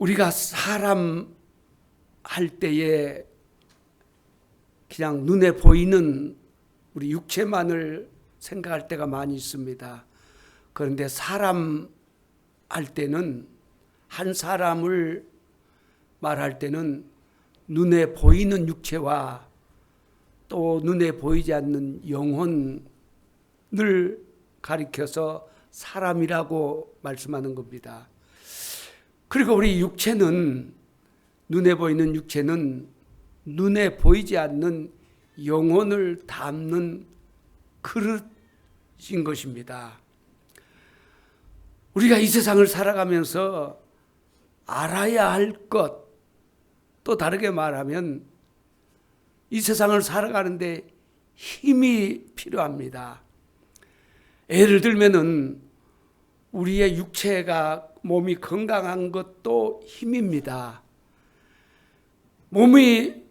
우리가 사람 할 때에 그냥 눈에 보이는 우리 육체만을 생각할 때가 많이 있습니다. 그런데 사람 할 때는, 한 사람을 말할 때는 눈에 보이는 육체와 또 눈에 보이지 않는 영혼을 가리켜서 사람이라고 말씀하는 겁니다. 그리고 우리 육체는, 눈에 보이는 육체는 눈에 보이지 않는 영혼을 담는 그릇인 것입니다. 우리가 이 세상을 살아가면서 알아야 할 것, 또 다르게 말하면 이 세상을 살아가는데 힘이 필요합니다. 예를 들면은 우리의 육체가, 몸이 건강한 것도 힘입니다. 몸의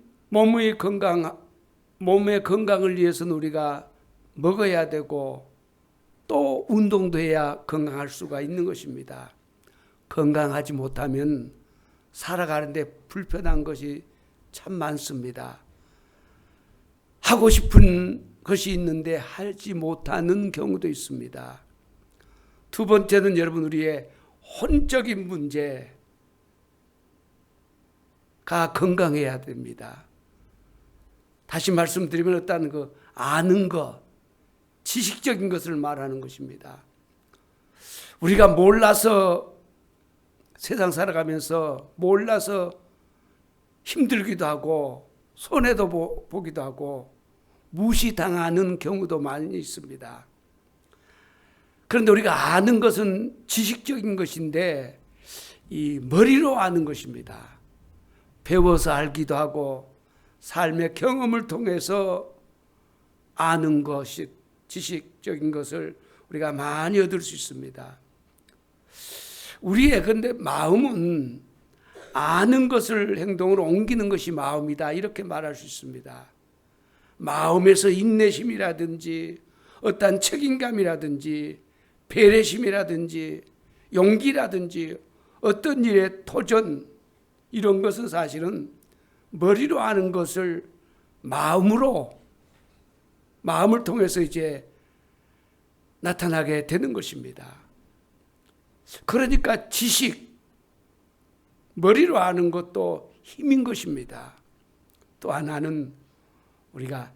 건강을 위해서는 우리가 먹어야 되고 또 운동도 해야 건강할 수가 있는 것입니다. 건강하지 못하면 살아가는데 불편한 것이 참 많습니다. 하고 싶은 것이 있는데 하지 못하는 경우도 있습니다. 두 번째는 여러분, 우리의 혼적인 문제가 건강해야 됩니다. 다시 말씀드리면 어떤 아는 것, 지식적인 것을 말하는 것입니다. 우리가 몰라서 세상 살아가면서 몰라서 힘들기도 하고 손해도 보기도 하고 무시당하는 경우도 많이 있습니다. 그런데 우리가 아는 것은 지식적인 것인데 이 머리로 아는 것입니다. 배워서 알기도 하고 삶의 경험을 통해서 아는 것이, 지식적인 것을 우리가 많이 얻을 수 있습니다. 우리의 근데 마음은 아는 것을 행동으로 옮기는 것이 마음이다, 이렇게 말할 수 있습니다. 마음에서 인내심이라든지 어떠한 책임감이라든지 배려심이라든지 용기라든지 어떤 일에 도전, 이런 것은 사실은 머리로 아는 것을 마음을 통해서 이제 나타나게 되는 것입니다. 그러니까 지식, 머리로 아는 것도 힘인 것입니다. 또 하나는 우리가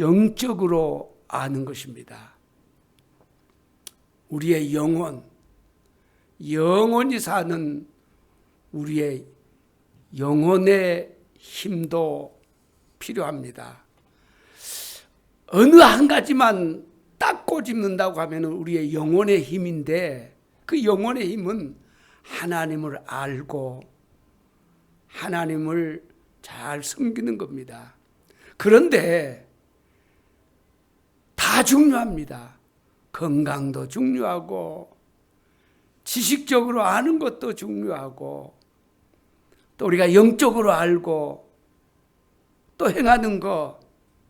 영적으로 아는 것입니다. 우리의 영혼이 사는 우리의 영혼의 힘도 필요합니다. 어느 한 가지만 딱 꼬집는다고 하면 우리의 영혼의 힘인데, 그 영혼의 힘은 하나님을 알고 하나님을 잘 섬기는 겁니다. 그런데 다 중요합니다. 건강도 중요하고 지식적으로 아는 것도 중요하고 또 우리가 영적으로 알고 또 행하는 것,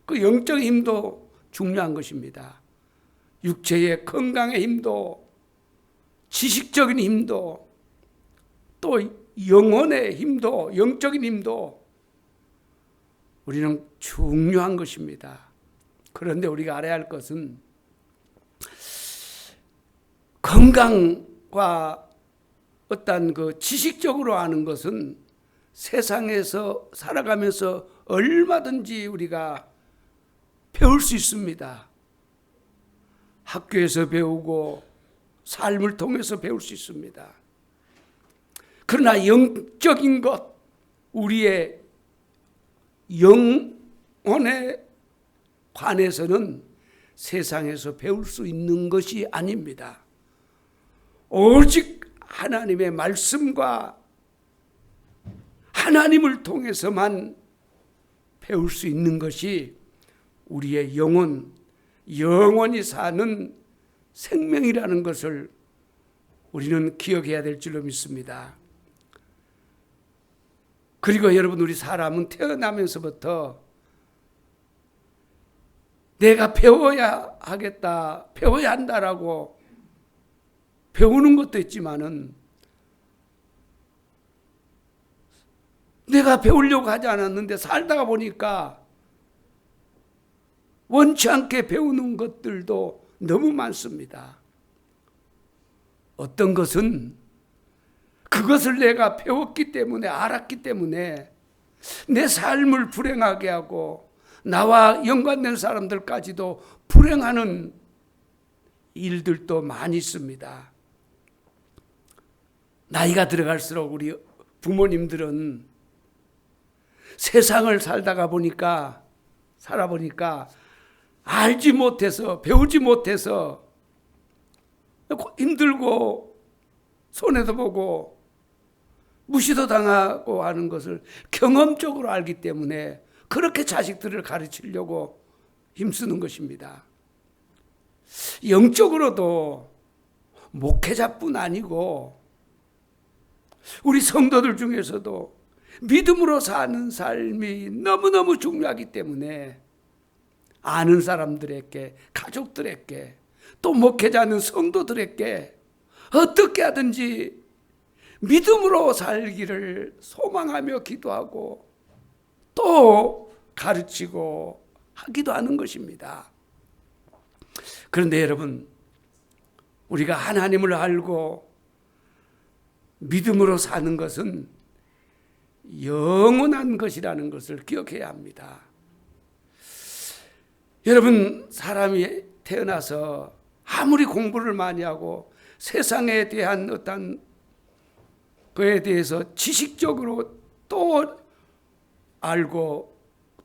그 영적 힘도 중요한 것입니다. 육체의 건강의 힘도, 지식적인 힘도, 또 영혼의 힘도, 영적인 힘도 우리는 중요한 것입니다. 그런데 우리가 알아야 할 것은 건강과 어떤 지식적으로 아는 것은 세상에서 살아가면서 얼마든지 우리가 배울 수 있습니다. 학교에서 배우고 삶을 통해서 배울 수 있습니다. 그러나 영적인 것, 우리의 영혼에 관해서는 세상에서 배울 수 있는 것이 아닙니다. 오직 하나님의 말씀과 하나님을 통해서만 배울 수 있는 것이 우리의 영원히 사는 생명이라는 것을 우리는 기억해야 될 줄로 믿습니다. 그리고 여러분, 우리 사람은 태어나면서부터 내가 배워야 하겠다, 배워야 한다라고 배우는 것도 있지만은 내가 배우려고 하지 않았는데 살다가 보니까 원치 않게 배우는 것들도 너무 많습니다. 어떤 것은 그것을 내가 배웠기 때문에, 알았기 때문에 내 삶을 불행하게 하고 나와 연관된 사람들까지도 불행하는 일들도 많이 있습니다. 나이가 들어갈수록 우리 부모님들은 세상을 살아보니까 알지 못해서, 배우지 못해서 힘들고 손해도 보고 무시도 당하고 하는 것을 경험적으로 알기 때문에 그렇게 자식들을 가르치려고 힘쓰는 것입니다. 영적으로도 목회자뿐 아니고 우리 성도들 중에서도 믿음으로 사는 삶이 너무너무 중요하기 때문에 아는 사람들에게, 가족들에게, 또 목회자는 성도들에게 어떻게 하든지 믿음으로 살기를 소망하며 기도하고 또 가르치고 하기도 하는 것입니다. 그런데 여러분, 우리가 하나님을 알고 믿음으로 사는 것은 영원한 것이라는 것을 기억해야 합니다. 여러분, 사람이 태어나서 아무리 공부를 많이 하고 세상에 대한 어떤 그에 대해서 지식적으로 또 알고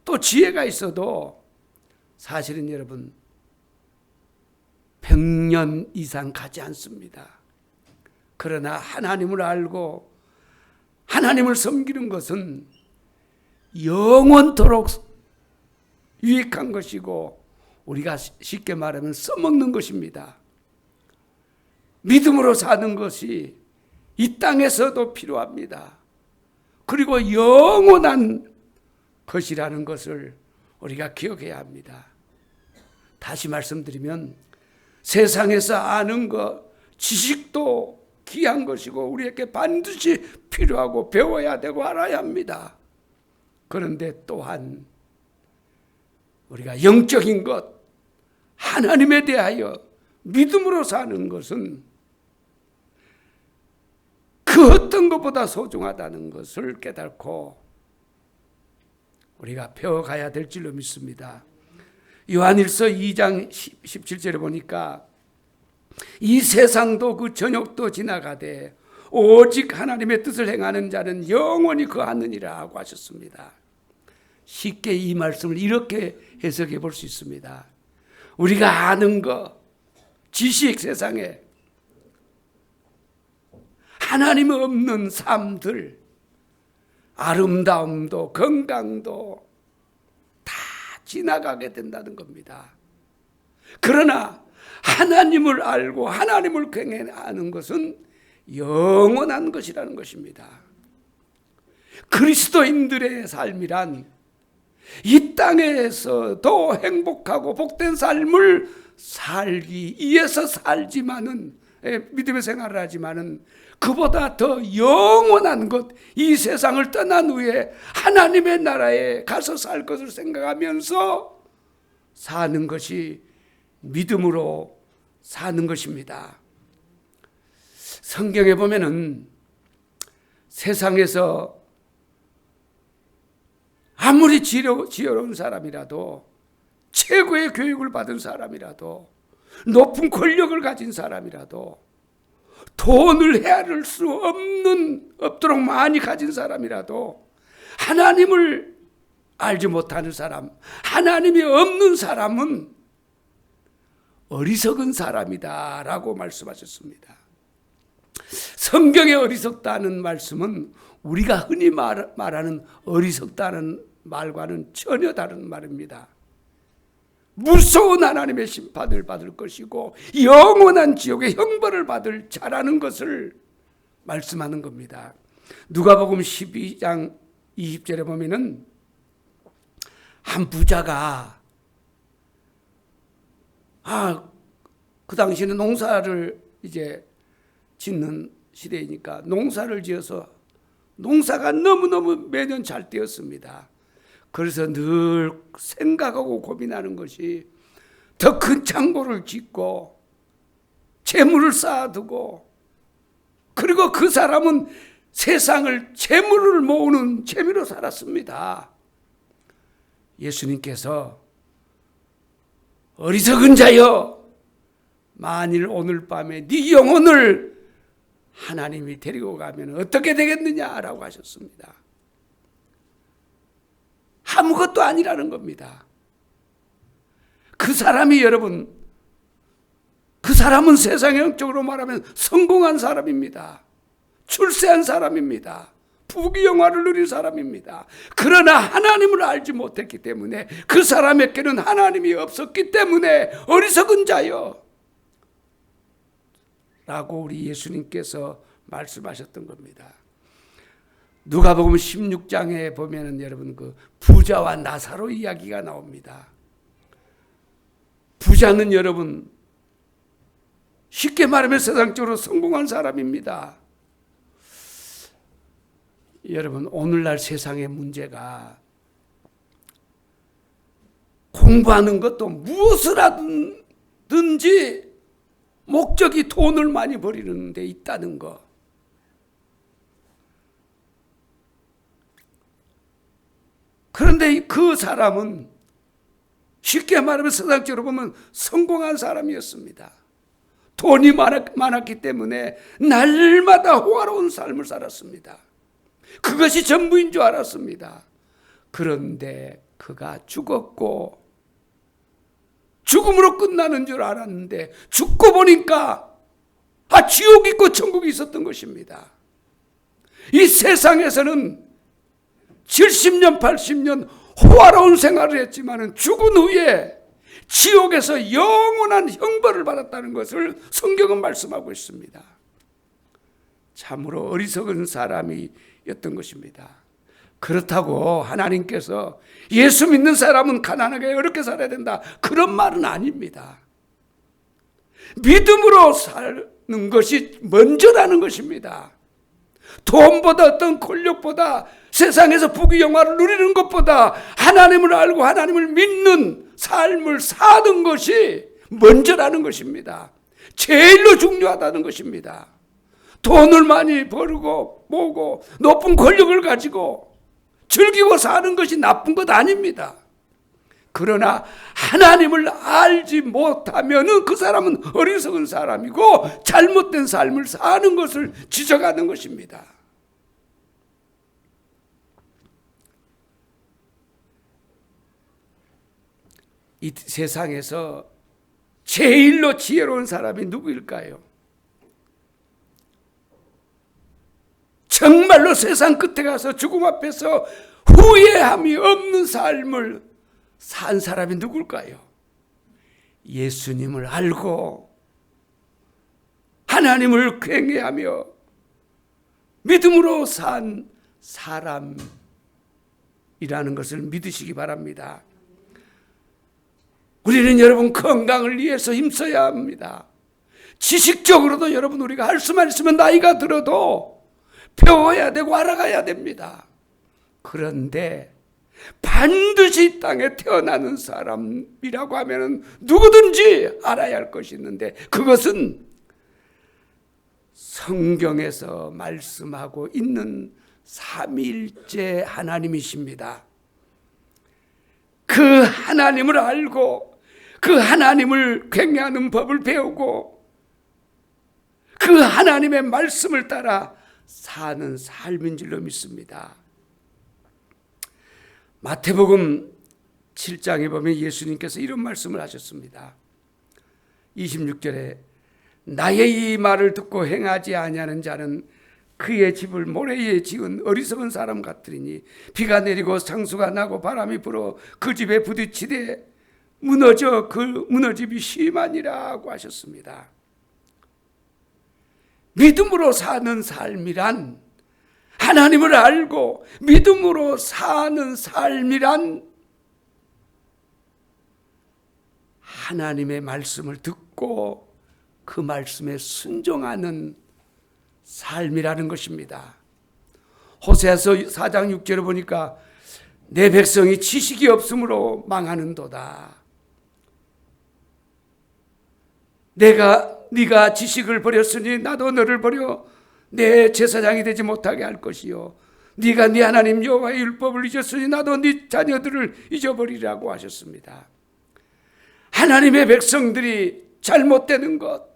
또 지혜가 있어도 사실은 여러분 100년 이상 가지 않습니다. 그러나 하나님을 알고 하나님을 섬기는 것은 영원토록 유익한 것이고 우리가 쉽게 말하면 써먹는 것입니다. 믿음으로 사는 것이 이 땅에서도 필요합니다. 그리고 영원한 것이라는 것을 우리가 기억해야 합니다. 다시 말씀드리면 세상에서 아는 것, 지식도 귀한 것이고 우리에게 반드시 필요하고 배워야 되고 알아야 합니다. 그런데 또한 우리가 영적인 것, 하나님에 대하여 믿음으로 사는 것은 그 어떤 것보다 소중하다는 것을 깨닫고 우리가 배워가야 될 줄로 믿습니다. 요한일서 2장 17절에 보니까 이 세상도 그 저녁도 지나가되 오직 하나님의 뜻을 행하는 자는 영원히 거하느니라 하고 하셨습니다. 쉽게 이 말씀을 이렇게 해석해 볼 수 있습니다. 우리가 아는 것, 지식, 세상에 하나님 없는 삶들, 아름다움도 건강도 다 지나가게 된다는 겁니다. 그러나 하나님을 알고 하나님을 경외하는 것은 영원한 것이라는 것입니다. 그리스도인들의 삶이란 이 땅에서도 행복하고 복된 삶을 살기 위해서 살지만은, 믿음의 생활을 하지만은 그보다 더 영원한 것, 이 세상을 떠난 후에 하나님의 나라에 가서 살 것을 생각하면서 사는 것이 믿음으로 사는 것입니다. 성경에 보면은 세상에서 아무리 지혜로운 사람이라도, 최고의 교육을 받은 사람이라도, 높은 권력을 가진 사람이라도, 돈을 헤아릴 수 없도록 많이 가진 사람이라도 하나님을 알지 못하는 사람, 하나님이 없는 사람은 어리석은 사람이다 라고 말씀하셨습니다. 성경의 어리석다는 말씀은 우리가 흔히 말하는 어리석다는 말과는 전혀 다른 말입니다. 무서운 하나님의 심판을 받을 것이고 영원한 지옥의 형벌을 받을 자라는 것을 말씀하는 겁니다. 누가복음 12장 20절에 보면은 한 부자가 그 당시에는 농사를 이제 짓는 시대이니까 농사를 지어서 농사가 너무너무 매년 잘 되었습니다. 그래서 늘 생각하고 고민하는 것이 더 큰 창고를 짓고 재물을 쌓아두고, 그리고 그 사람은 세상을 재물을 모으는 재미로 살았습니다. 예수님께서 어리석은 자여, 만일 오늘 밤에 네 영혼을 하나님이 데리고 가면 어떻게 되겠느냐라고 하셨습니다. 아무것도 아니라는 겁니다. 그 사람이, 여러분, 그 사람은 세상적으로 말하면 성공한 사람입니다. 출세한 사람입니다. 부귀영화를 누린 사람입니다. 그러나 하나님을 알지 못했기 때문에, 그 사람에게는 하나님이 없었기 때문에 어리석은 자여 라고 우리 예수님께서 말씀하셨던 겁니다. 누가복음 16장에 보면은 여러분 그 부자와 나사로 이야기가 나옵니다. 부자는 여러분 쉽게 말하면 세상적으로 성공한 사람입니다. 여러분, 오늘날 세상의 문제가 공부하는 것도 무엇을 하든지 목적이 돈을 많이 벌이는 데 있다는 거. 그런데 그 사람은 쉽게 말하면 세상적으로 보면 성공한 사람이었습니다. 돈이 많았기 때문에 날마다 호화로운 삶을 살았습니다. 그것이 전부인 줄 알았습니다. 그런데 그가 죽었고, 죽음으로 끝나는 줄 알았는데 죽고 보니까 지옥이 있고 천국이 있었던 것입니다. 이 세상에서는 70년 80년 호화로운 생활을 했지만 죽은 후에 지옥에서 영원한 형벌을 받았다는 것을 성경은 말씀하고 있습니다. 참으로 어리석은 사람이었던 것입니다. 그렇다고 하나님께서 예수 믿는 사람은 가난하게 어렵게 살아야 된다, 그런 말은 아닙니다. 믿음으로 사는 것이 먼저라는 것입니다. 돈보다 어떤 권력보다 세상에서 부귀영화를 누리는 것보다 하나님을 알고 하나님을 믿는 삶을 사는 것이 먼저라는 것입니다. 제일로 중요하다는 것입니다. 돈을 많이 벌고 모으고 높은 권력을 가지고 즐기고 사는 것이 나쁜 것 아닙니다. 그러나 하나님을 알지 못하면 그 사람은 어리석은 사람이고 잘못된 삶을 사는 것을 지적하는 것입니다. 이 세상에서 제일로 지혜로운 사람이 누구일까요? 정말로 세상 끝에 가서 죽음 앞에서 후회함이 없는 삶을 산 사람이 누굴까요? 예수님을 알고 하나님을 경외하며 믿음으로 산 사람이라는 것을 믿으시기 바랍니다. 우리는 여러분 건강을 위해서 힘써야 합니다. 지식적으로도 여러분 우리가 할 수만 있으면 나이가 들어도 배워야 되고 알아가야 됩니다. 그런데 반드시 땅에 태어나는 사람이라고 하면 누구든지 알아야 할 것이 있는데, 그것은 성경에서 말씀하고 있는 삼위일체 하나님이십니다. 그 하나님을 알고 그 하나님을 경외하는 법을 배우고 그 하나님의 말씀을 따라 사는 삶인 줄로 믿습니다. 마태복음 7장에 보면 예수님께서 이런 말씀을 하셨습니다. 26절에 나의 이 말을 듣고 행하지 아니하는 자는 그의 집을 모래 위에 지은 어리석은 사람 같으리니 비가 내리고 상수가 나고 바람이 불어 그 집에 부딪히되 무너져 그 무너짐이 심하니라고 하셨습니다. 믿음으로 사는 삶이란, 하나님을 알고 믿음으로 사는 삶이란 하나님의 말씀을 듣고 그 말씀에 순종하는 삶이라는 것입니다. 호세아서 4장 6절을 보니까 내 백성이 지식이 없으므로 망하는도다. 네가 지식을 버렸으니 나도 너를 버려 내 제사장이 되지 못하게 할 것이요 네가 네 하나님 여호와의 율법을 잊었으니 나도 네 자녀들을 잊어버리라고 하셨습니다. 하나님의 백성들이 잘못되는 것,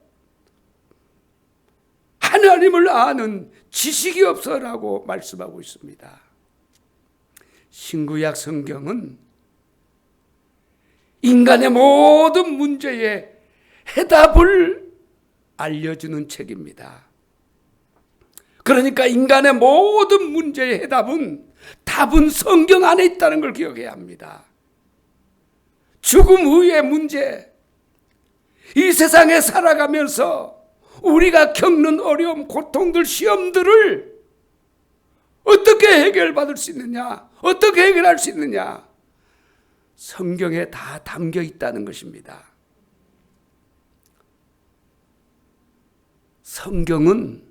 하나님을 아는 지식이 없어라고 말씀하고 있습니다. 신구약 성경은 인간의 모든 문제에 해답을 알려주는 책입니다. 그러니까 인간의 모든 문제의 답은 성경 안에 있다는 걸 기억해야 합니다. 죽음 후의 문제, 이 세상에 살아가면서 우리가 겪는 어려움, 고통들, 시험들을 어떻게 해결받을 수 있느냐, 어떻게 해결할 수 있느냐, 성경에 다 담겨 있다는 것입니다. 성경은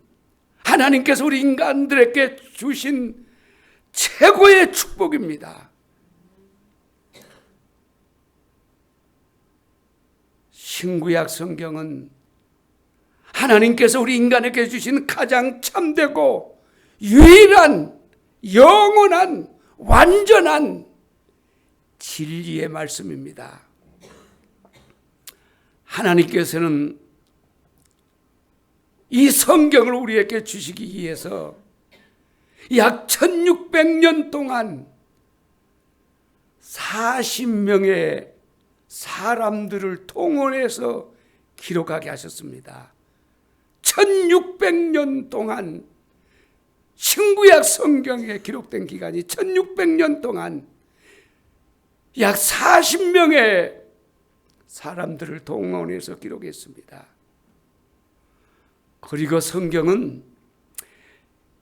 하나님께서 우리 인간들에게 주신 최고의 축복입니다. 신구약 성경은 하나님께서 우리 인간에게 주신 가장 참되고 유일한 영원한 완전한 진리의 말씀입니다. 하나님께서는 이 성경을 우리에게 주시기 위해서 약 1600년 동안 40명의 사람들을 통원해서 기록하게 하셨습니다. 1600년 동안 신구약 성경에 기록된 기간이 1600년 동안 약 40명의 사람들을 동원해서 기록했습니다. 그리고 성경은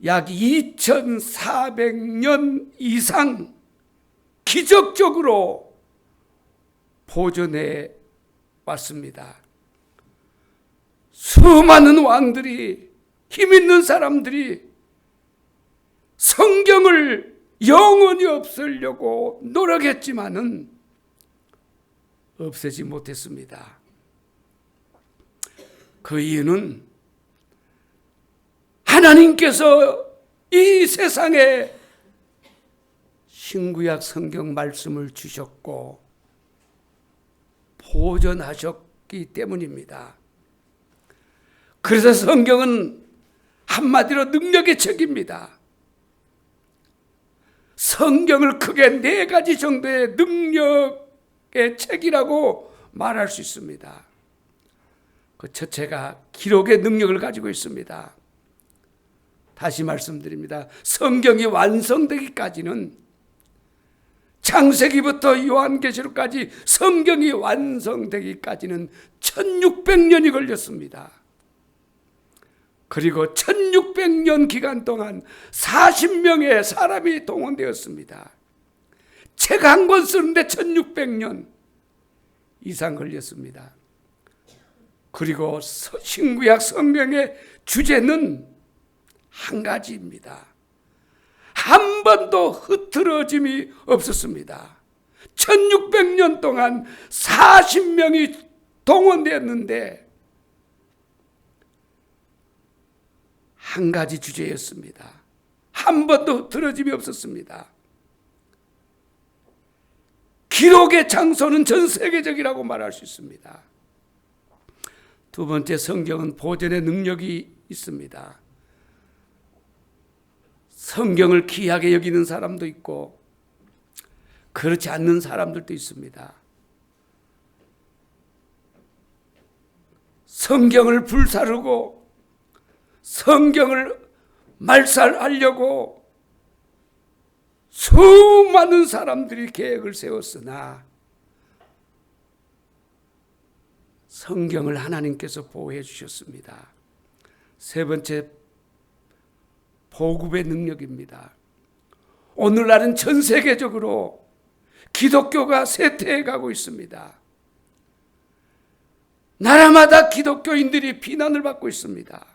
약 2400년 이상 기적적으로 보존해 왔습니다. 수많은 왕들이, 힘 있는 사람들이 성경을 영원히 없애려고 노력했지만은 없애지 못했습니다. 그 이유는 하나님께서 이 세상에 신구약 성경 말씀을 주셨고 보존하셨기 때문입니다. 그래서 성경은 한마디로 능력의 책입니다. 성경을 크게 4가지 정도의 능력의 책이라고 말할 수 있습니다. 그 첫째가 기록의 능력을 가지고 있습니다. 다시 말씀드립니다. 성경이 완성되기까지는, 창세기부터 요한계시록까지 성경이 완성되기까지는 1600년이 걸렸습니다. 그리고 1600년 기간 동안 40명의 사람이 동원되었습니다. 책 한 권 쓰는데 1600년 이상 걸렸습니다. 그리고 신구약 성경의 주제는 한 가지입니다. 한 번도 흐트러짐이 없었습니다. 1600년 동안 40명이 동원되었는데 한 가지 주제였습니다. 한 번도 흐트러짐이 없었습니다. 기록의 장소는 전 세계적이라고 말할 수 있습니다. 두 번째, 성경은 보존의 능력이 있습니다. 성경을 귀하게 여기는 사람도 있고 그렇지 않는 사람들도 있습니다. 성경을 불사르고 성경을 말살하려고 수많은 사람들이 계획을 세웠으나 성경을 하나님께서 보호해 주셨습니다. 세 번째, 보급의 능력입니다. 오늘날은 전 세계적으로 기독교가 쇠퇴해 가고 있습니다. 나라마다 기독교인들이 비난을 받고 있습니다.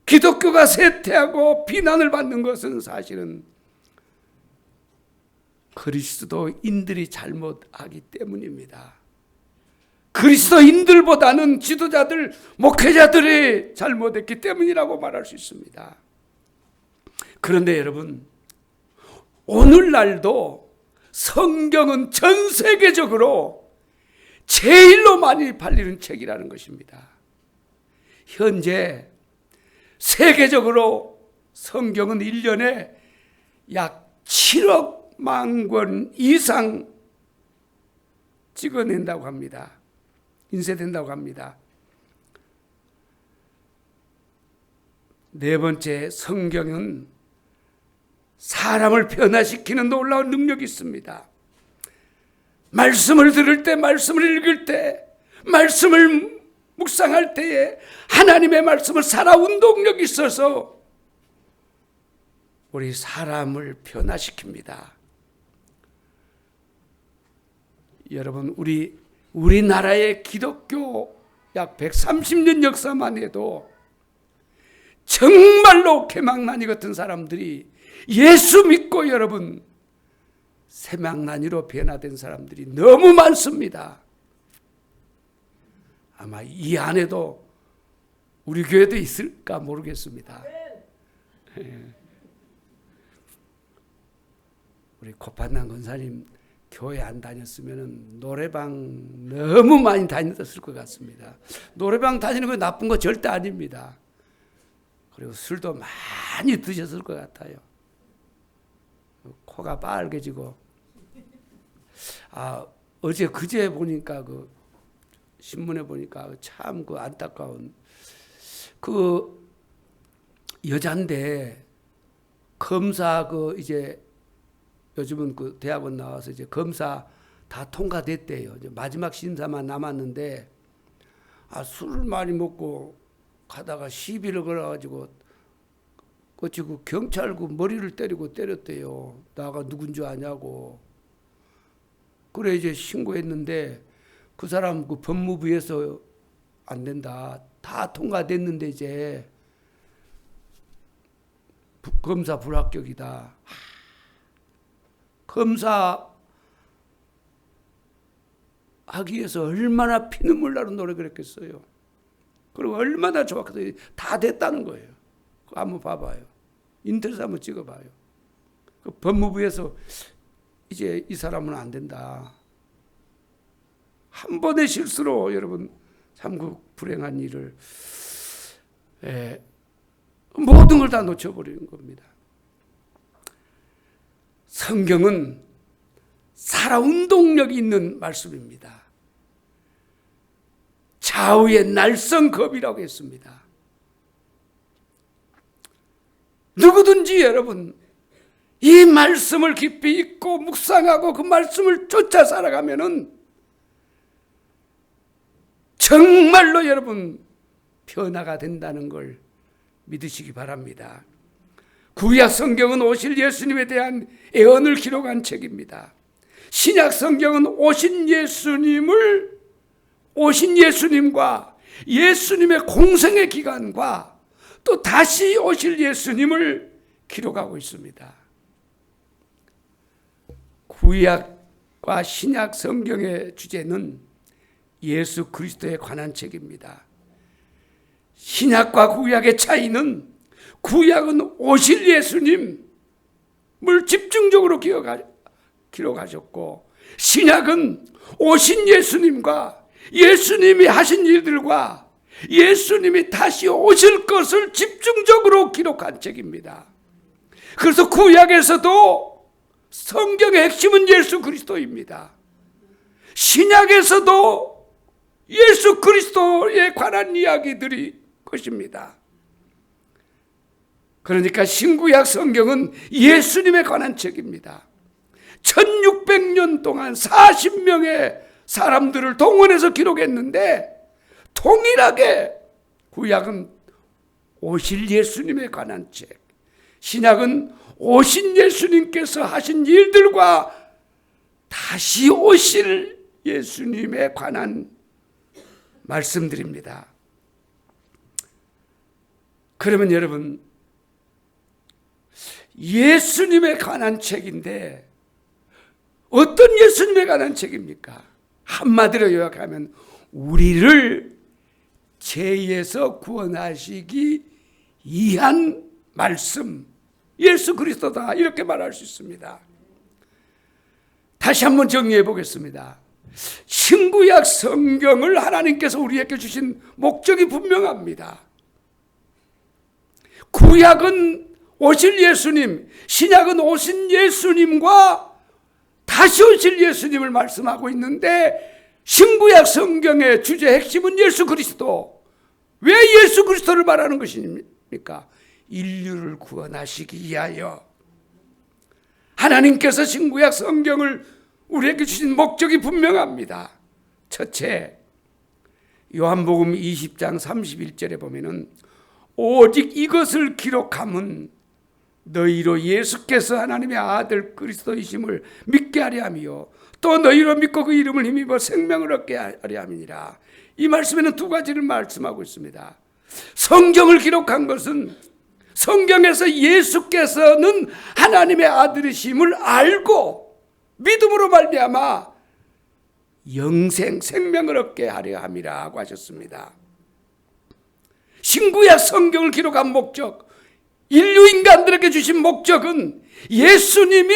기독교가 쇠퇴하고 비난을 받는 것은 사실은 그리스도인들이 잘못하기 때문입니다. 그리스도인들보다는 지도자들, 목회자들이 잘못했기 때문이라고 말할 수 있습니다. 그런데 여러분, 오늘날도 성경은 전 세계적으로 제일로 많이 팔리는 책이라는 것입니다. 현재 세계적으로 성경은 1년에 약 7억만 권 이상 찍어낸다고 합니다. 인쇄된다고 합니다. 네 번째, 성경은 사람을 변화시키는 놀라운 능력이 있습니다. 말씀을 들을 때, 말씀을 읽을 때, 말씀을 묵상할 때에 하나님의 말씀을 살아 운동력이 있어서 우리 사람을 변화시킵니다. 여러분, 우리나라의 기독교 약 130년 역사만 해도 정말로 개망나니 같은 사람들이 예수 믿고 여러분 새망나니로 변화된 사람들이 너무 많습니다. 아마 이 안에도 우리 교회도 있을까 모르겠습니다. 우리 고판난 권사님 교회 안 다녔으면 노래방 너무 많이 다녔을 것 같습니다. 노래방 다니는 거 나쁜 거 절대 아닙니다. 그리고 술도 많이 드셨을 것 같아요. 코가 빨개지고. 어제 그제 보니까 신문에 보니까 참 안타까운 여잔데 검사 이제 요즘은 대학원 나와서 이제 검사 다 통과됐대요. 이제 마지막 심사만 남았는데 술을 많이 먹고 가다가 시비를 걸어가지고 그치고 경찰구 머리를 때렸대요. 나가 누군 줄 아냐고. 그래 이제 신고했는데 그 사람 법무부에서 안 된다. 다 통과됐는데 이제 검사 불합격이다. 검사 하기 위해서 얼마나 피눈물 나는 노력을 했겠어요. 그리고 얼마나 좋았겠어요. 다 됐다는 거예요. 한번 봐봐요. 인터넷 한번 찍어봐요. 법무부에서 이제 이 사람은 안 된다. 한 번의 실수로 여러분 참 불행한 일을 모든 걸 다 놓쳐버리는 겁니다. 성경은 살아 운동력이 있는 말씀입니다. 좌우의 날성겁이라고 했습니다. 누구든지 여러분 이 말씀을 깊이 읽고 묵상하고 그 말씀을 쫓아 살아가면은 정말로 여러분 변화가 된다는 걸 믿으시기 바랍니다. 구약 성경은 오실 예수님에 대한 예언을 기록한 책입니다. 신약 성경은 오신 예수님과 예수님의 공생의 기간과 또 다시 오실 예수님을 기록하고 있습니다. 구약과 신약 성경의 주제는 예수 그리스도에 관한 책입니다. 신약과 구약의 차이는 구약은 오실 예수님을 집중적으로 기록하셨고 신약은 오신 예수님과 예수님이 하신 일들과 예수님이 다시 오실 것을 집중적으로 기록한 책입니다. 그래서 구약에서도 성경의 핵심은 예수 그리스도입니다. 신약에서도 예수 그리스도에 관한 이야기들이 것입니다. 그러니까 신구약 성경은 예수님에 관한 책입니다. 1600년 동안 40명의 사람들을 동원해서 기록했는데 동일하게 구약은 오실 예수님에 관한 책, 신약은 오신 예수님께서 하신 일들과 다시 오실 예수님에 관한 말씀드립니다. 그러면 여러분, 예수님에 관한 책인데 어떤 예수님에 관한 책입니까? 한마디로 요약하면 우리를 죄에서 구원하시기 위한 말씀, 예수 그리스도다, 이렇게 말할 수 있습니다. 다시 한번 정리해 보겠습니다. 신구약 성경을 하나님께서 우리에게 주신 목적이 분명합니다. 구약은 오실 예수님, 신약은 오신 예수님과 다시 오실 예수님을 말씀하고 있는데, 신구약 성경의 주제 핵심은 예수 그리스도. 왜 예수 그리스도를 말하는 것입니까? 인류를 구원하시기 위하여. 하나님께서 신구약 성경을 우리에게 주신 목적이 분명합니다. 첫째, 요한복음 20장 31절에 보면은 오직 이것을 기록함은 너희로 예수께서 하나님의 아들 그리스도이심을 믿게 하려 하며 또 너희로 믿고 그 이름을 힘입어 생명을 얻게 하려 함이니라. 이 말씀에는 두 가지를 말씀하고 있습니다. 성경을 기록한 것은 성경에서 예수께서는 하나님의 아들이심을 알고 믿음으로 말미암아 영생 생명을 얻게 하려 함이라고 하셨습니다. 신구약 성경을 기록한 목적, 인류 인간들에게 주신 목적은 예수님이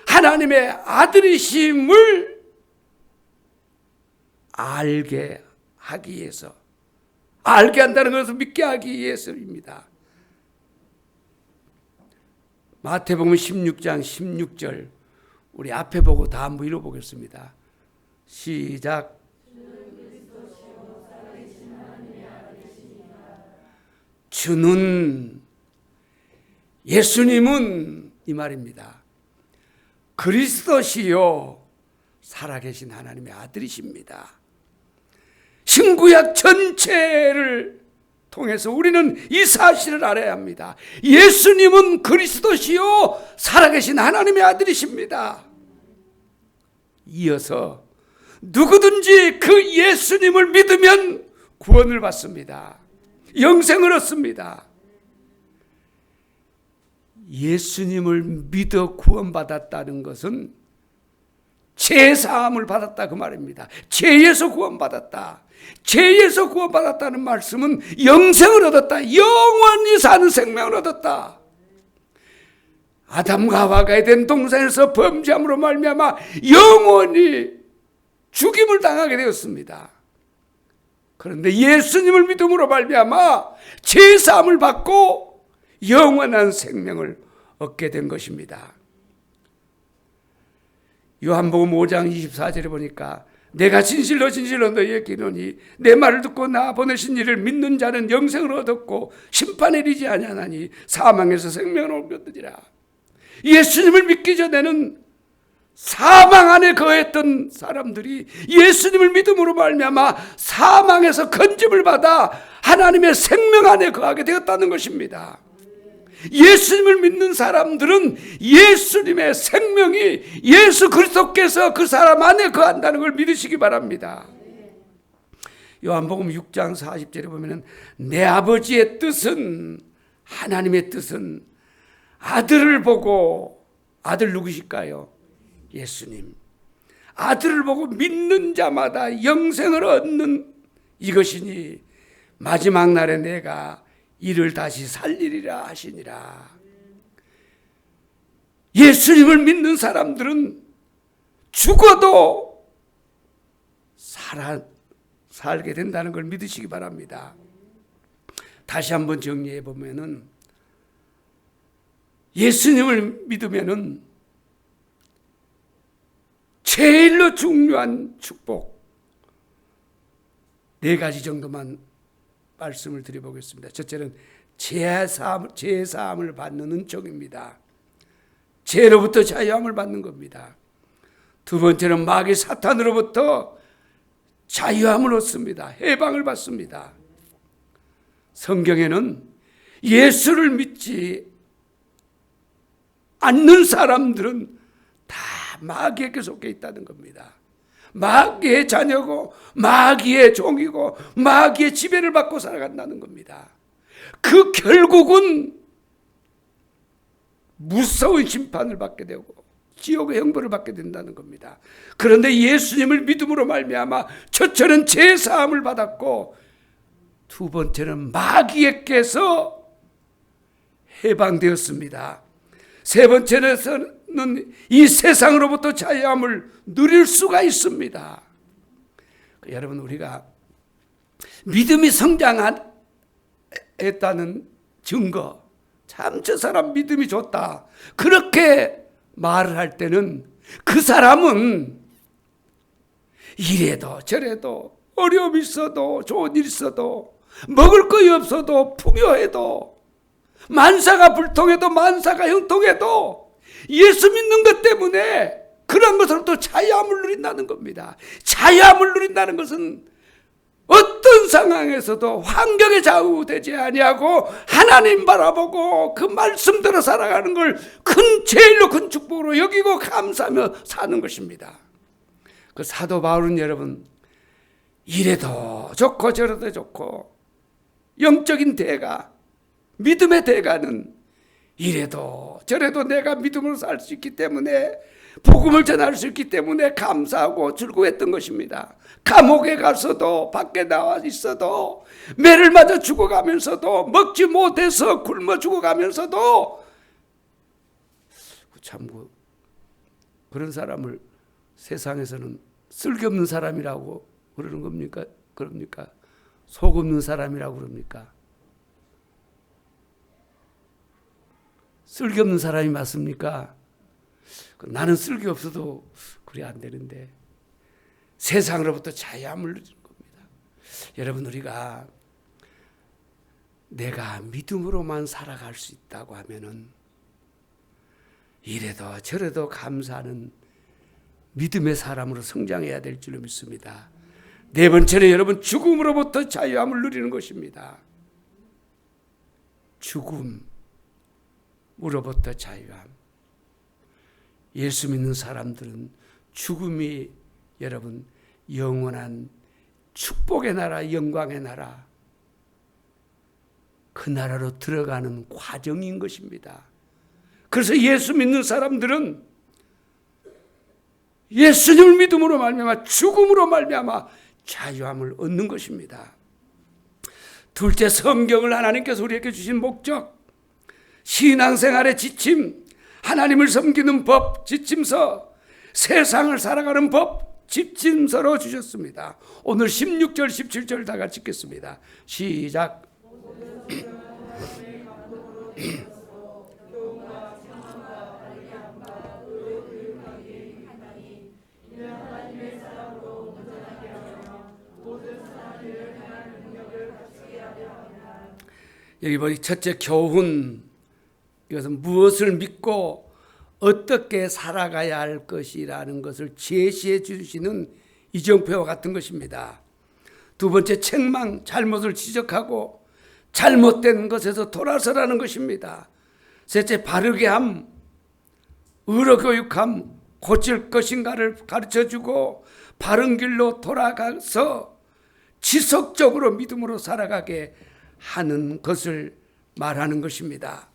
하나님의 아들이심을 알게 하기 위해서, 알게 한다는 것을 믿게 하기 위해서입니다. 마태복음 16장 16절, 우리 앞에 보고 다 한번 읽어보겠습니다. 시작. 주는, 예수님은 이 말입니다. 그리스도시요 살아계신 하나님의 아들이십니다. 신구약 전체를 통해서 우리는 이 사실을 알아야 합니다. 예수님은 그리스도시요 살아계신 하나님의 아들이십니다. 이어서 누구든지 그 예수님을 믿으면 구원을 받습니다. 영생을 얻습니다. 예수님을 믿어 구원받았다는 것은 죄사함을 받았다, 그 말입니다. 죄에서 구원받았다. 죄에서 구원받았다는 말씀은 영생을 얻었다. 영원히 사는 생명을 얻었다. 아담과 하와가 에덴 동산에서 범죄함으로 말미암아 영원히 죽임을 당하게 되었습니다. 그런데 예수님을 믿음으로 말미암아 죄사함을 받고 영원한 생명을 얻게 된 것입니다. 요한복음 5장 24절에 보니까 내가 진실로 너희에게 이르노니 내 말을 듣고 나 보내신 이를 믿는 자는 영생을 얻었고 심판에 이르지 아니하나니 사망에서 생명을 얻으리라. 예수님을 믿기 전에는 사망 안에 거했던 사람들이 예수님을 믿음으로 말미암아 사망에서 건짐을 받아 하나님의 생명 안에 거하게 되었다는 것입니다. 예수님을 믿는 사람들은 예수님의 생명이 예수 그리스도께서 그 사람 안에 거한다는 걸 믿으시기 바랍니다. 요한복음 6장 40절에 보면 내 아버지의 뜻은, 하나님의 뜻은 아들을 보고, 아들 누구실까요? 예수님. 아들을 보고 믿는 자마다 영생을 얻는 이것이니 마지막 날에 내가 이를 다시 살리리라 하시니라. 예수님을 믿는 사람들은 죽어도 살게 된다는 걸 믿으시기 바랍니다. 다시 한번 정리해 보면은 예수님을 믿으면은 제일로 중요한 축복 네 가지 정도만 말씀을 드려보겠습니다. 첫째는 죄사함을 받는 은총입니다. 죄로부터 자유함을 받는 겁니다. 두 번째는 마귀 사탄으로부터 자유함을 얻습니다. 해방을 받습니다. 성경에는 예수를 믿지 않는 사람들은 다 마귀에게 속해 있다는 겁니다. 마귀의 자녀고 마귀의 종이고 마귀의 지배를 받고 살아간다는 겁니다. 그 결국은 무서운 심판을 받게 되고 지옥의 형벌을 받게 된다는 겁니다. 그런데 예수님을 믿음으로 말미암아 첫째는 죄 사함을 받았고 두 번째는 마귀에게서 해방되었습니다. 세 번째는 이 세상으로부터 자유함을 누릴 수가 있습니다. 여러분, 우리가 믿음이 성장했다는 증거, 참 저 사람 믿음이 좋다, 그렇게 말을 할 때는 그 사람은 이래도 저래도 어려움이 있어도 좋은 일 있어도 먹을 것이 없어도 풍요해도 만사가 불통해도 만사가 형통해도 예수 믿는 것 때문에 그런 것으로부터 자유함을 누린다는 겁니다. 자유함을 누린다는 것은 어떤 상황에서도 환경에 좌우되지 아니하고 하나님 바라보고 그 말씀대로 살아가는 걸 제일로 큰 축복으로 여기고 감사하며 사는 것입니다. 그 사도 바울은 여러분, 이래도 좋고 저래도 좋고 영적인 대가, 믿음의 대가는 이래도 저래도 내가 믿음으로 살 수 있기 때문에, 복음을 전할 수 있기 때문에 감사하고 즐거웠던 것입니다. 감옥에 가서도, 밖에 나와 있어도, 매를 맞아 죽어가면서도, 먹지 못해서 굶어 죽어가면서도, 참 그런 사람을 세상에서는 쓸데없는 사람이라고 그러는 겁니까? 그럽니까? 속 없는 사람이라고 그럽니까? 쓸데없는 사람이 맞습니까? 나는 쓸데 없어도 그래 안 되는데 세상으로부터 자유함을 누리는 겁니다. 여러분, 우리가 내가 믿음으로만 살아갈 수 있다고 하면은 이래도 저래도 감사하는 믿음의 사람으로 성장해야 될 줄로 믿습니다. 네 번째는 여러분, 죽음으로부터 자유함을 누리는 것입니다. 죽음으로부터 자유함. 예수 믿는 사람들은 죽음이 여러분 영원한 축복의 나라, 영광의 나라, 그 나라로 들어가는 과정인 것입니다. 그래서 예수 믿는 사람들은 예수님을 믿음으로 말미암아 죽음으로 말미암아 자유함을 얻는 것입니다. 둘째, 성경을 하나님께서 우리에게 주신 목적, 신앙생활의 지침, 하나님을 섬기는 법, 지침서, 세상을 살아가는 법, 지침서로 주셨습니다. 오늘 16절, 17절 다 같이 읽겠습니다. 시작. 여기 보니 첫째, 교훈. 이것은 무엇을 믿고 어떻게 살아가야 할 것이라는 것을 제시해 주시는 이정표와 같은 것입니다. 두 번째, 책망, 잘못을 지적하고 잘못된 것에서 돌아서라는 것입니다. 셋째, 바르게 함, 의로 교육함, 고칠 것인가를 가르쳐주고 바른 길로 돌아가서 지속적으로 믿음으로 살아가게 하는 것을 말하는 것입니다.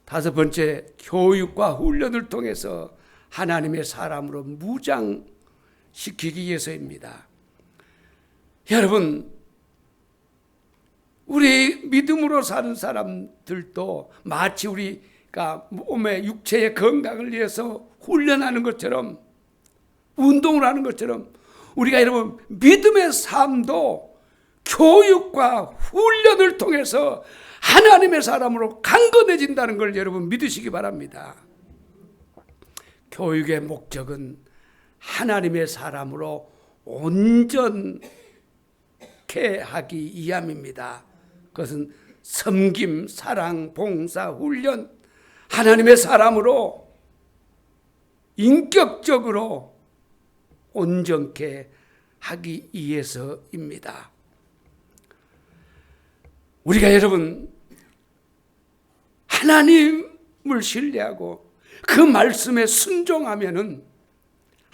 다섯 번째, 교육과 훈련을 통해서 하나님의 사람으로 무장시키기 위해서입니다. 여러분, 우리 믿음으로 사는 사람들도 마치 우리가 몸의 육체의 건강을 위해서 훈련하는 것처럼, 운동을 하는 것처럼, 우리가 여러분 믿음의 삶도 교육과 훈련을 통해서 하나님의 사람으로 강건해진다는 걸 여러분 믿으시기 바랍니다. 교육의 목적은 하나님의 사람으로 온전케 하기 위함입니다. 그것은 섬김, 사랑, 봉사, 훈련, 하나님의 사람으로 인격적으로 온전케 하기 위해서입니다. 우리가 여러분 하나님을 신뢰하고 그 말씀에 순종하면은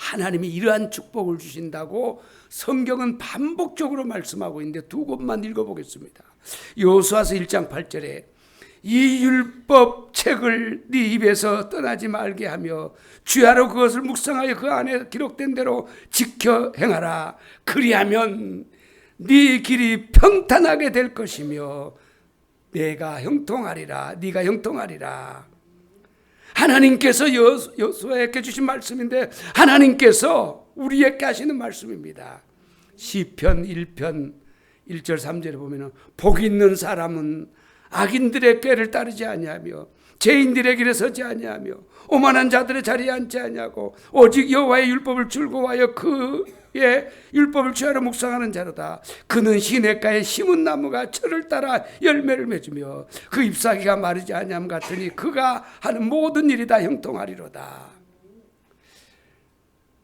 하나님이 이러한 축복을 주신다고 성경은 반복적으로 말씀하고 있는데 두 곳만 읽어보겠습니다. 여호수아서 1장 8절에 이 율법 책을 네 입에서 떠나지 말게 하며 주야로 그것을 묵상하여 그 안에 기록된 대로 지켜 행하라. 그리하면 네 길이 평탄하게 될 것이며 내가 형통하리라. 네가 형통하리라. 하나님께서 여호수아에게 주신 말씀인데 하나님께서 우리에게 하시는 말씀입니다. 시편 1편 1절 3절에 보면 복 있는 사람은 악인들의 꾀를 따르지 아니하며 죄인들의 길에 서지 아니하며 오만한 자들의 자리에 앉지 아니하고 오직 여호와의 율법을 즐거워하여 그의 율법을 주야로 묵상하는 자로다. 그는 시냇가에 심은 나무가 철을 따라 열매를 맺으며 그 잎사귀가 마르지 아니함 같으니 그가 하는 모든 일이 다 형통하리로다.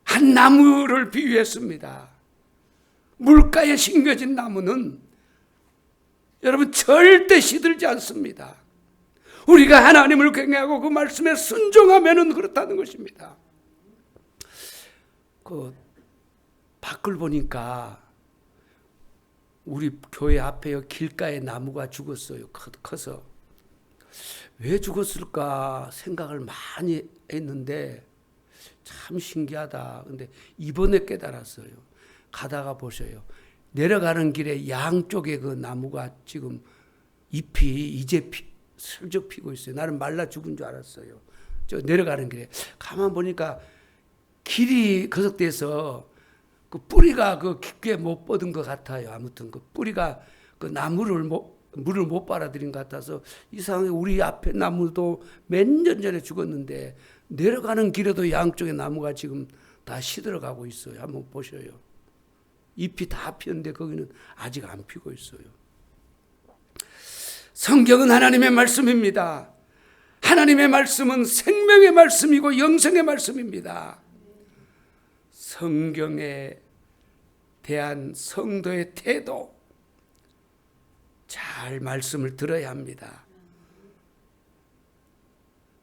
한 나무를 비유했습니다. 물가에 심겨진 나무는 여러분 절대 시들지 않습니다. 우리가 하나님을 경외하고 그 말씀에 순종하면은 그렇다는 것입니다. 그 밖을 보니까 우리 교회 앞에 길가에 나무가 죽었어요. 커서 왜 죽었을까 생각을 많이 했는데 참 신기하다. 근데 이번에 깨달았어요. 가다가 보셔요. 내려가는 길에 양쪽에 그 나무가 지금 잎이 이제 슬쩍 피고 있어요. 나는 말라 죽은 줄 알았어요. 저 내려가는 길에 가만 보니까 길이 거석돼서 그 뿌리가 그 깊게 못 뻗은 것 같아요. 아무튼 그 뿌리가 그 나무를 물을 못 빨아들인 것 같아서 이상하게 우리 앞에 나무도 몇 년 전에 죽었는데 내려가는 길에도 양쪽에 나무가 지금 다 시들어가고 있어요. 한번 보셔요. 잎이 다 피었는데 거기는 아직 안 피고 있어요. 성경은 하나님의 말씀입니다. 하나님의 말씀은 생명의 말씀이고 영생의 말씀입니다. 성경에 대한 성도의 태도, 잘 말씀을 들어야 합니다.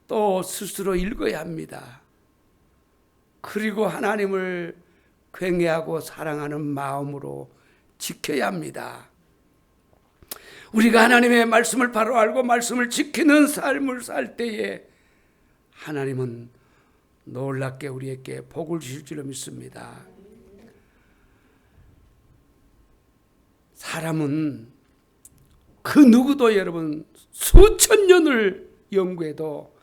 또 스스로 읽어야 합니다. 그리고 하나님을 경외하고 사랑하는 마음으로 지켜야 합니다. 우리가 하나님의 말씀을 바로 알고 말씀을 지키는 삶을 살 때에 하나님은 놀랍게 우리에게 복을 주실 줄로 믿습니다. 사람은 그 누구도 여러분 수천 년을 연구해도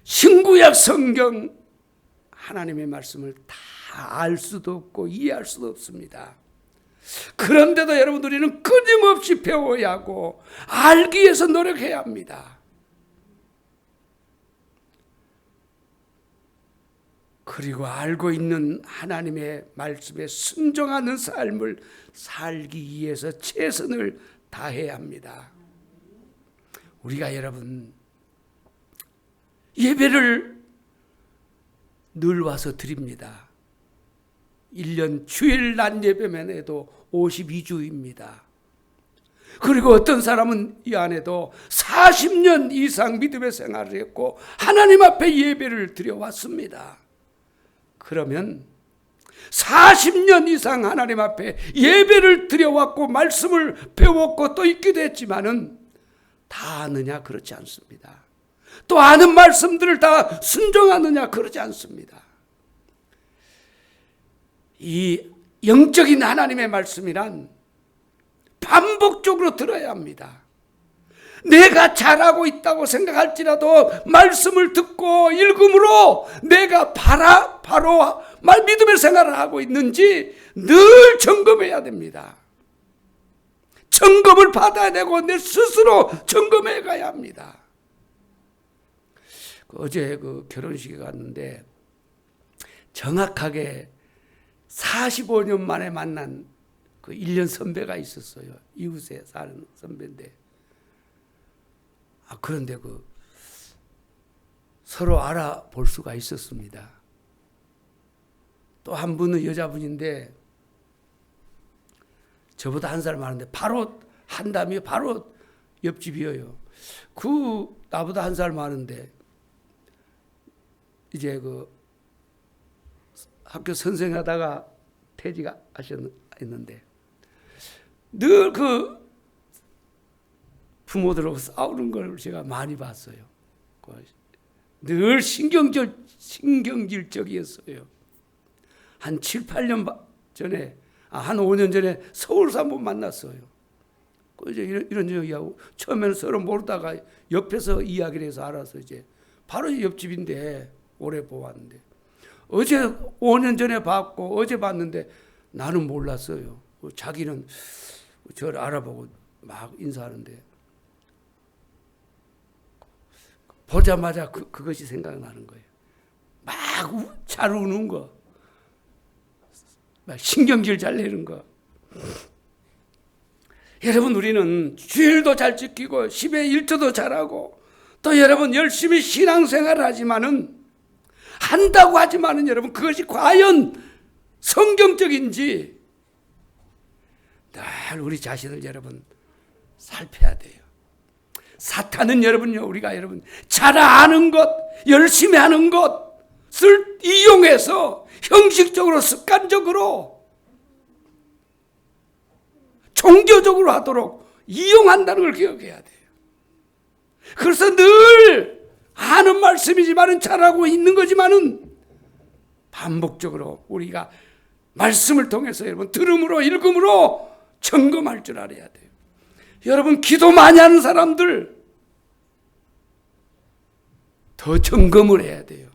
신구약 성경 하나님의 말씀을 다 알 수도 없고 이해할 수도 없습니다. 그런데도 여러분 우리는 끊임없이 배워야 하고 알기 위해서 노력해야 합니다. 그리고 알고 있는 하나님의 말씀에 순종하는 삶을 살기 위해서 최선을 다해야 합니다. 우리가 여러분 예배를 늘 와서 드립니다. 1년 주일 낮 예배만 해도 52주입니다. 그리고 어떤 사람은 이 안에도 40년 이상 믿음의 생활을 했고 하나님 앞에 예배를 드려왔습니다. 그러면 40년 이상 하나님 앞에 예배를 드려왔고 말씀을 배웠고 또 읽기도 했지만은 다 아느냐? 그렇지 않습니다. 또 아는 말씀들을 다 순종하느냐? 그러지 않습니다. 이 영적인 하나님의 말씀이란 반복적으로 들어야 합니다. 내가 잘하고 있다고 생각할지라도 말씀을 듣고 읽음으로 내가 바로 믿음의 생활을 하고 있는지 늘 점검해야 됩니다. 점검을 받아야 되고 내 스스로 점검해 가야 합니다. 어제 그 결혼식에 갔는데 정확하게 45년 만에 만난 그 1년 선배가 있었어요. 이웃에 사는 선배인데. 그런데 그 서로 알아볼 수가 있었습니다. 또 한 분은 여자분인데 저보다 한 살 많은데 바로 한담이 바로 옆집이에요. 그 나보다 한 살 많은데 이제 그 학교 선생하다가 퇴직하셨는데 늘 그 부모들하고 싸우는 걸 제가 많이 봤어요. 늘 신경질적이었어요. 한 7, 8년 전에, 한 5년 전에 서울에서 한번 만났어요. 이제 이런 얘기하고 처음에는 서로 모르다가 옆에서 이야기를 해서 알아서 이제 바로 옆집인데 오래 보았는데 어제 5년 전에 봤고 어제 봤는데 나는 몰랐어요. 자기는 저를 알아보고 막 인사하는데 보자마자 그것이 생각나는 거예요. 막 잘 우는 거, 막 신경질 잘 내는 거. 여러분, 우리는 주일도 잘 지키고 10의 1조도 잘하고 또 여러분 열심히 신앙생활을 하지만은 한다고 하지만은 여러분 그것이 과연 성경적인지 늘 우리 자신을 여러분 살펴야 돼요. 사탄은 여러분요, 우리가 여러분 잘 아는 것, 열심히 하는 것을 이용해서 형식적으로 습관적으로 종교적으로 하도록 이용한다는 걸 기억해야 돼요. 그래서 늘 아는 말씀이지만은 잘하고 있는 거지만은 반복적으로 우리가 말씀을 통해서 여러분 들음으로 읽음으로 점검할 줄 알아야 돼요. 여러분 기도 많이 하는 사람들 더 점검을 해야 돼요.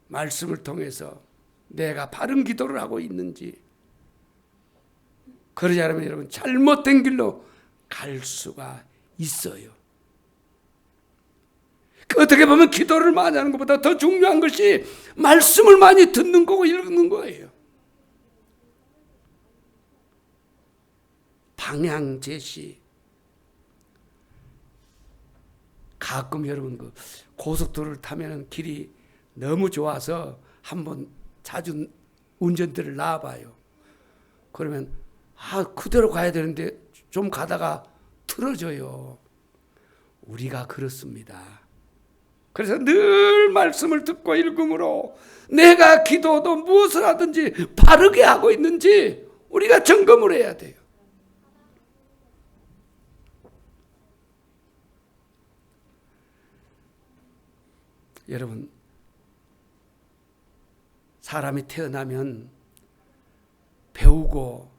말씀을 통해서 내가 바른 기도를 하고 있는지, 그러지 않으면 여러분 잘못된 길로 갈 수가 있어요. 어떻게 보면 기도를 많이 하는 것보다 더 중요한 것이 말씀을 많이 듣는 거고 읽는 거예요. 방향 제시. 가끔 여러분 그 고속도로를 타면 길이 너무 좋아서 한번 자주 운전대를 놔봐요. 그러면 그대로 가야 되는데 좀 가다가 틀어져요. 우리가 그렇습니다. 그래서 늘 말씀을 듣고 읽음으로 내가 기도도 무엇을 하든지 바르게 하고 있는지 우리가 점검을 해야 돼요. 여러분, 사람이 태어나면 배우고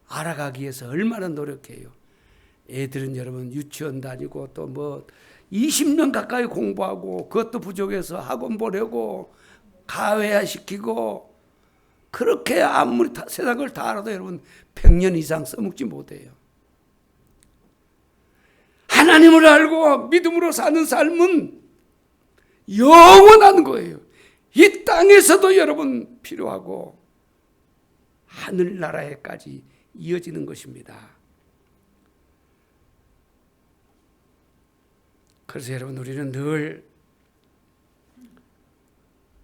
알아가기 위해서 얼마나 노력해요. 애들은 여러분 유치원 다니고 또 뭐 20년 가까이 공부하고 그것도 부족해서 학원 보내고 가외화시키고 그렇게 아무리 세상 걸 다 알아도 여러분 100년 이상 써먹지 못해요. 하나님을 알고 믿음으로 사는 삶은 영원한 거예요. 이 땅에서도 여러분 필요하고 하늘나라에까지 이어지는 것입니다. 그래서 여러분 우리는 늘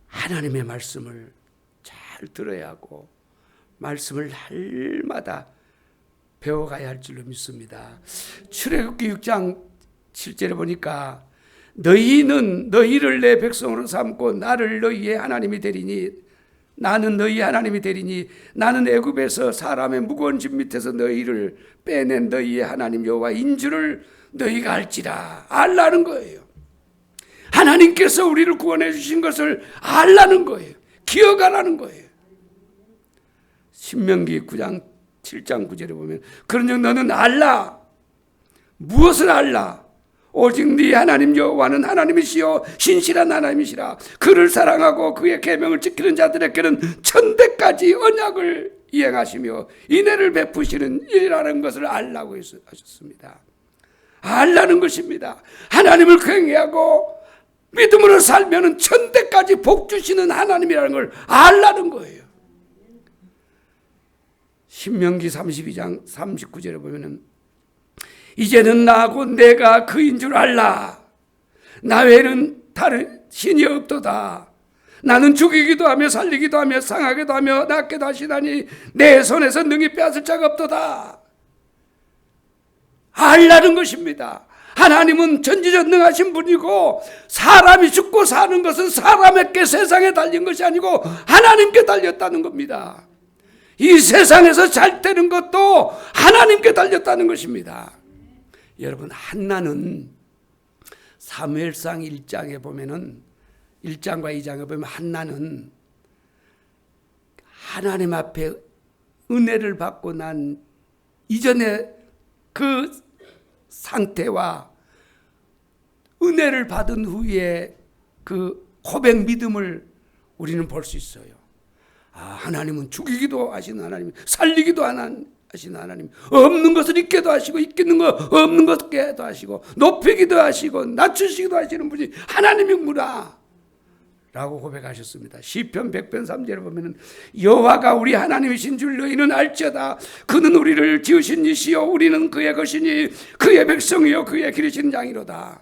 하나님의 말씀을 잘 들어야 하고 말씀을 날마다 배워가야 할 줄로 믿습니다. 출애굽기 6장 7절에 보니까 너희는 너희를 내 백성으로 삼고 나를 너희의 하나님이 되리니 나는 너희의 하나님이 되리니 나는 애굽에서 사람의 무거운 짐 밑에서 너희를 빼낸 너희의 하나님 여호와인 줄을 너희가 알지라. 알라는 거예요. 하나님께서 우리를 구원해 주신 것을 알라는 거예요. 기억하라는 거예요. 신명기 9장 7장 9절에 보면 그런즉 너는 알라. 무엇을 알라? 오직 네 하나님 여호와는 하나님이시요 신실한 하나님이시라. 그를 사랑하고 그의 계명을 지키는 자들에게는 천대까지 언약을 이행하시며 인애를 베푸시는 일이라는 것을 알라고 하셨습니다. 알라는 것입니다. 하나님을 경외하고 믿음으로 살면 천대까지 복 주시는 하나님이라는 걸 알라는 거예요. 신명기 32장 39절에 보면은 이제는 나하고 내가 그인 줄 알라. 나 외에는 다른 신이 없도다. 나는 죽이기도 하며 살리기도 하며 상하기도 하며 낫게도 하시다니 내 손에서 능히 빼앗을 자가 없도다. 알라는 것입니다. 하나님은 전지전능하신 분이고 사람이 죽고 사는 것은 사람에게 세상에 달린 것이 아니고 하나님께 달렸다는 겁니다. 이 세상에서 잘 되는 것도 하나님께 달렸다는 것입니다. 여러분, 한나는 사무엘상 1장에 보면은 1장과 2장에 보면 한나는 하나님 앞에 은혜를 받고 난 이전에 그 상태와 은혜를 받은 후에 그 고백 믿음을 우리는 볼 수 있어요. 하나님은 죽이기도 하시는 하나님, 살리기도 하시는 하나님, 없는 것을 있게도 하시고 있는 거 없는 것 있게도 하시고 높이기도 하시고 낮추시기도 하시는 분이 하나님이구나 라고 고백하셨습니다. 시편 100편 3절에 보면 여호와가 우리 하나님이신 줄 너희는 알지어다. 그는 우리를 지으신 이시요 우리는 그의 것이니 그의 백성이요 그의 기르신 양이로다.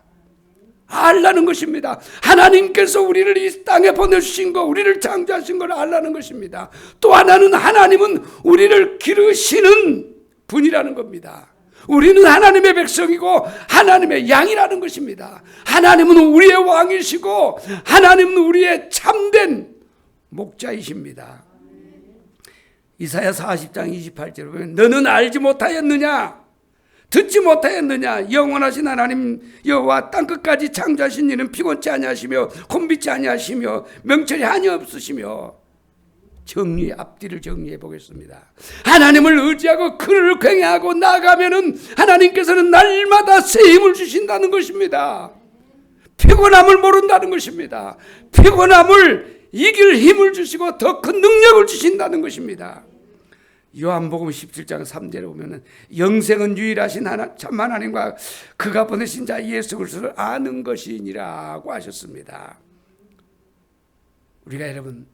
알라는 것입니다. 하나님께서 우리를 이 땅에 보내주신 거, 우리를 창조하신 걸 알라는 것입니다. 또 하나는 하나님은 우리를 기르시는 분이라는 겁니다. 우리는 하나님의 백성이고 하나님의 양이라는 것입니다. 하나님은 우리의 왕이시고 하나님은 우리의 참된 목자이십니다. 이사야 40장 28절에 보면 너는 알지 못하였느냐, 듣지 못하였느냐, 영원하신 하나님 여호와 땅끝까지 창조하신 이는 피곤치 아니하시며 곤비치 아니하시며 명철이 한이 없으시며. 앞뒤를 정리해 보겠습니다. 하나님을 의지하고 그를 경외하고 나아가면은 하나님께서는 날마다 새 힘을 주신다는 것입니다. 피곤함을 모른다는 것입니다. 피곤함을 이길 힘을 주시고 더 큰 능력을 주신다는 것입니다. 요한복음 17장 3절에 보면은 영생은 유일하신 참 하나님과 그가 보내신 자 예수 그리스도를 아는 것이니라고 하셨습니다. 우리가 여러분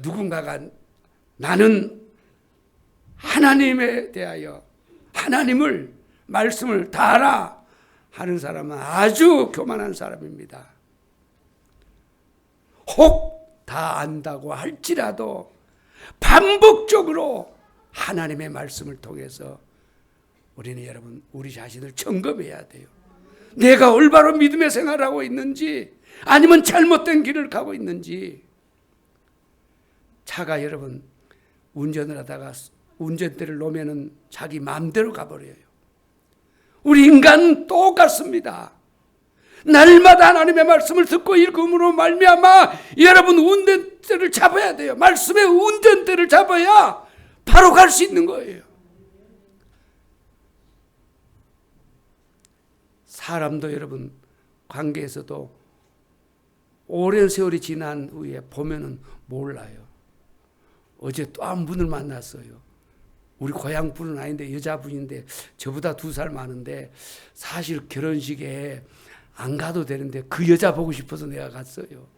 누군가가 나는 하나님에 대하여 하나님을 말씀을 다 알아 하는 사람은 아주 교만한 사람입니다. 혹 다 안다고 할지라도 반복적으로 하나님의 말씀을 통해서 우리는 여러분 우리 자신을 점검해야 돼요. 내가 올바른 믿음의 생활을 하고 있는지 아니면 잘못된 길을 가고 있는지. 차가 여러분 운전을 하다가 운전대를 놓으면 자기 마음대로 가버려요. 우리 인간은 똑같습니다. 날마다 하나님의 말씀을 듣고 읽음으로 말미암아 여러분 운전대를 잡아야 돼요. 말씀의 운전대를 잡아야 바로 갈 수 있는 거예요. 사람도 여러분 관계에서도 오랜 세월이 지난 후에 보면은 몰라요. 어제 또 한 분을 만났어요. 우리 고향 분은 아닌데 여자분인데 저보다 2살 많은데 사실 결혼식에 안 가도 되는데 그 여자 보고 싶어서 내가 갔어요.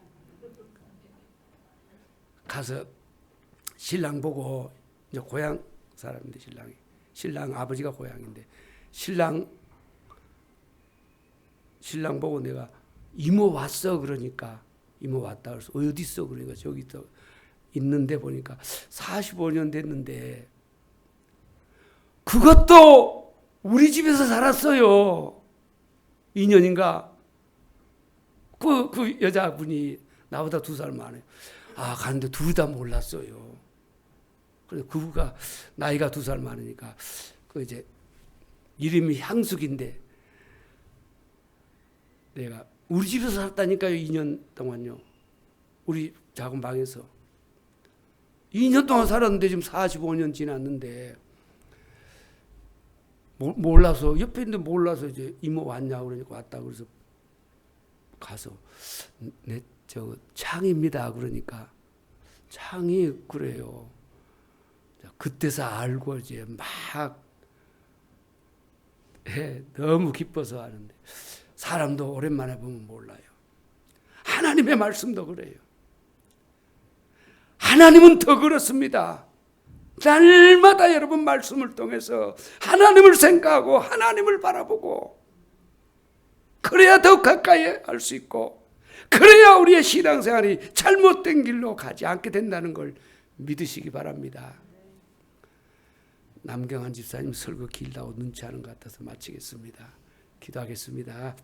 가서 신랑 보고, 이제 고향 사람인데 신랑 아버지가 고향인데 신랑 보고 내가 이모 왔어 그러니까 이모 왔다 그래서 어디 있어 그러니까 저기 있어 있는데 보니까 45년 됐는데 그것도 우리 집에서 살았어요. 2년인가? 그 여자분이 나보다 2살 많아요. 가는데 둘 다 몰랐어요. 그래서 그가 나이가 2살 많으니까 이제 이름이 향숙인데 내가 우리 집에서 살았다니까요. 2년 동안요. 우리 작은 방에서 2년 동안 살았는데 지금 45년 지났는데 몰라서 옆에 있는데 몰라서 이제 이모 왔냐고 그러니까 왔다 그래서 가서 저 창입니다 그러니까 창이 그래요. 그때서 알고 이제 막 너무 기뻐서 하는데 사람도 오랜만에 보면 몰라요. 하나님의 말씀도 그래요. 하나님은 더 그렇습니다. 날마다 여러분 말씀을 통해서 하나님을 생각하고 하나님을 바라보고 그래야 더 가까이 할 수 있고 그래야 우리의 신앙생활이 잘못된 길로 가지 않게 된다는 걸 믿으시기 바랍니다. 남경환 집사님 설교 길다고 눈치 하는 것 같아서 마치겠습니다. 기도하겠습니다.